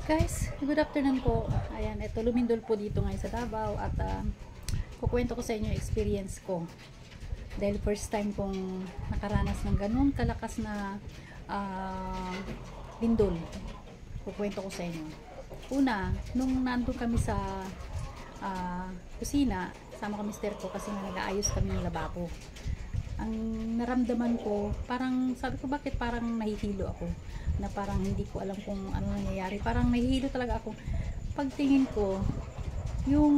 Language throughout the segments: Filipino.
Guys, good afternoon po. Ayan, ito lumindol po dito ngayon sa Davao at kukwento ko sa inyo yung experience ko. Dahil first time kong nakaranas ng ganun kalakas na lindol. Kukwento ko sa inyo. Una, nung nandun kami sa kusina, sama kami mister ko kasi nag-aayos kami ng lababo. Ang naramdaman ko, parang sabi ko bakit parang nahihilo ako, na parang hindi ko alam kung ano nangyayari, parang nahihilo talaga ako. Pagtingin ko, yung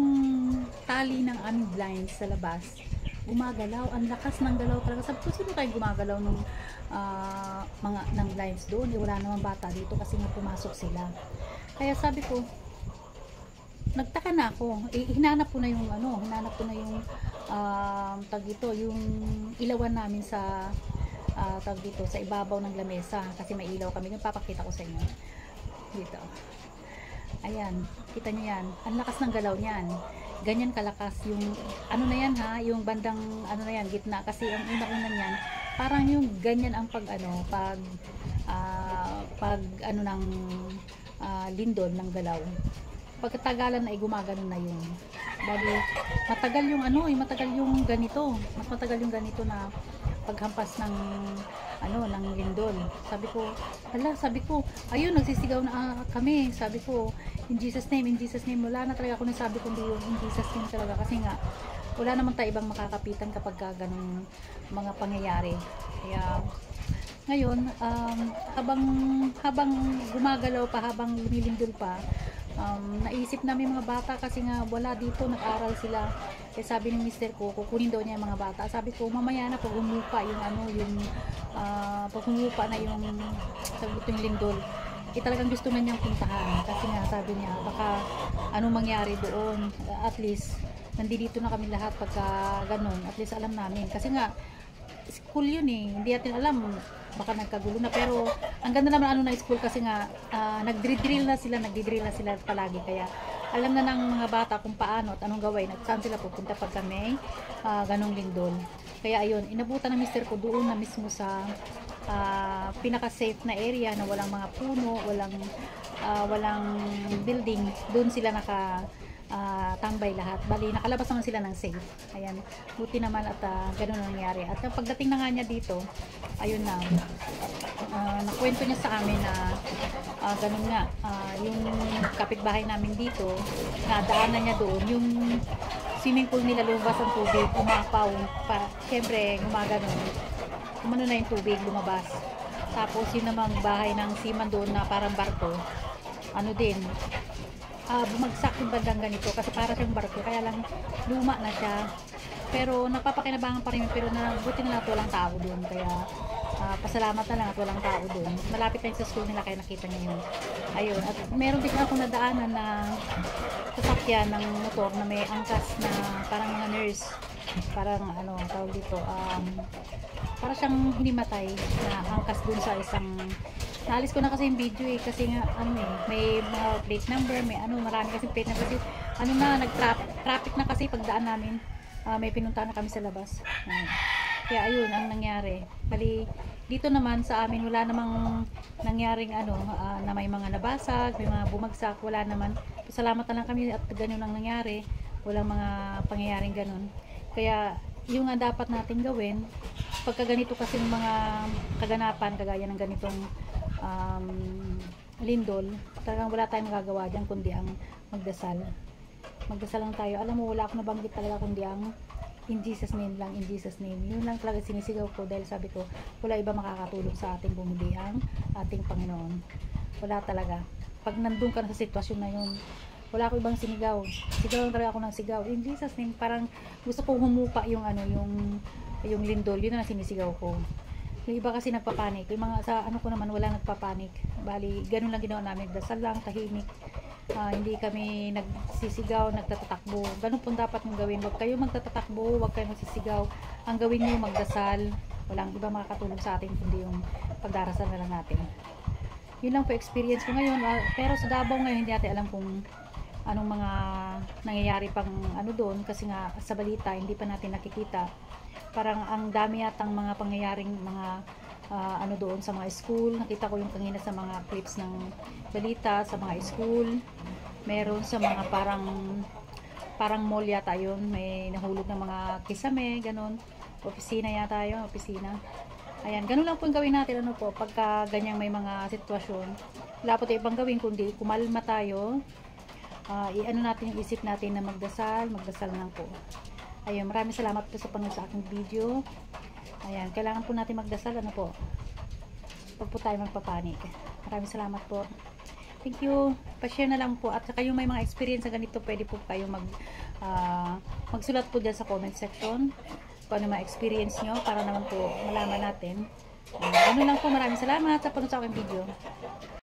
tali ng aming blinds sa labas gumagalaw, ang lakas ng galaw talaga. Sabi ko, sino kayo gumagalaw ng mga ng blinds doon? Wala namang bata dito kasi nga pumasok sila. Kaya sabi ko, nagtaka na ako. Hinanap ko na yung tag dito, yung ilawan namin sa tag dito, sa ibabaw ng lamesa kasi may ilaw kami. Yung papakita ko sa inyo dito. Ayan, kita nyo yan. Ang lakas ng galaw niyan. Ganyan kalakas yung ano na yan ha, yung bandang ano na yan, gitna, kasi ang una-una niyan parang yung ganyan ang pag ano ng lindol ng galaw. Pagkatagalan na gumagano na yun. Bali, matagal yung matagal yung ganito. Mas matagal yung ganito na paghampas ng ng lindol. Sabi ko, ayun, nagsisigaw na kami. Sabi ko, in Jesus name, wala na talaga ako nasabi kundi yung in Jesus name talaga, kasi nga wala naman tayo ibang makakapitan kapag ganung mga pangyayari. Kaya ngayon, habang gumagalaw pa, habang lumilindol pa, naisip namin mga bata kasi nga wala dito, nag-aral sila. Kaya sabi ng mister ko, kukunin daw niya yung mga bata. Sabi ko, mamaya na pag humupa pag humupa na yung lindol, talagang gusto na niyang puntahan. Kasi nga sabi niya, baka anong mangyari doon. At least, nandito na kami lahat pagka ganun. At least alam namin. Kasi nga, school yun eh. Hindi natin alam, baka nagkagulo na. Pero ang ganda naman na school kasi nga nagdidrill na sila palagi. Kaya alam na ng mga bata kung paano at anong gawin at saan sila pupunta pag kami ganong lindol. Kaya ayun, inabutan ng mister ko doon na mismo sa pinaka safe na area na walang mga puno, walang building. Doon sila tambay lahat. Bali, nakalabas naman sila ng safe. Ayan, buti naman at ganun na nangyari. At pagdating na nga niya dito, ayun na, nakwento niya sa amin na ganun nga, yung kapitbahay namin dito, nadaanan niya doon, yung swimming pool nila, lumabas ang tubig, umapaw, syempre, gumaganon. Umano na yung tubig, lumabas. Tapos, yun namang bahay ng seaman doon na parang barko, bumagsak yung bandang ganito kasi para siyang barko, kaya lang luma na siya, pero napapakinabangan pa rin, pero buti na lang at walang tao doon. Kaya pasalamat na lang at walang tao doon, malapit lang sa school nila, kaya nakita niya yun. Ayun, at meron din ako nadaanan na sasakyan ng motor na may angkas na parang mga nurse, parang tawag dito, para siyang hinimatay na angkas dun sa isang, naalis ko na kasi yung video eh, kasi nga may mga plate number, may marami kasi plate number kasi nag-traffic na kasi pagdaan namin. May pinunta na kami sa labas. Kaya ayun ang nangyari. Bali, dito naman sa amin wala namang nangyaring na may mga nabasag, may mga bumagsak, wala naman. Salamat na lang kami at ganun ang nangyari. Walang mga pangyayaring ganun. Kaya yung dapat natin gawin pagka ganito kasi mga kaganapan kagaya ng ganitong lindol, talagang wala tayong magagawa dyan kundi ang magdasal lang tayo. Alam mo, wala akong nabanggit talaga kundi ang in Jesus name lang, in Jesus name. Yun lang talaga sinisigaw ko, dahil sabi ko wala iba makakatulong sa ating bumili ang ating Panginoon. Wala talaga. Pag nandun ka na sa sitwasyon na yun, wala ako ibang sigaw lang talaga ako ng sigaw in Jesus name. Parang gusto ko humupa yung yung lindol, yun na sinisigaw ko. Yung iba kasi nagpapanik, yung mga sa ko naman wala nagpapanik. Bali, ganun lang ginawa namin, dasal lang, tahimik. Hindi kami nagsisigaw, nagtatatakbo. Ganun po dapat mong gawin. Huwag kayo magtatatakbo, huwag kayo magsisigaw. Ang gawin niyo, magdasal. Walang iba makakatulong sa atin kundi yung pagdarasal na lang natin. Yun lang po experience ko ngayon. Pero sa Davao ngayon, hindi natin alam kung anong mga nangyayari pang doon, kasi nga sa balita hindi pa natin nakikita. Parang ang dami yatang mga pangyayaring mga ano doon sa mga school. Nakita ko yung kanina sa mga clips ng balita sa mga school. Meron sa mga parang mall yata yun. May nahulog ng mga kisame, ganun. Opisina yata yun, opisina. Ayan, ganun lang po yung gawin natin, ano po, pagka ganyang may mga sitwasyon. Wala po tayo ibang gawin, kundi kumalma tayo. I-ano natin yung isip natin na magdasal lang po. Ayun, maraming salamat po sa panood sa aking video. Ayan, kailangan po natin magdasal, ano po. Huwag po tayo magpapanik. Maraming salamat po. Thank you. Pa-share na lang po. At saka yung may mga experience na ganito, pwede po kayo magsulat po dyan sa comment section. Kung ano mga experience nyo, para naman po malaman natin. Ganun lang po. Maraming salamat sa panood sa aking video.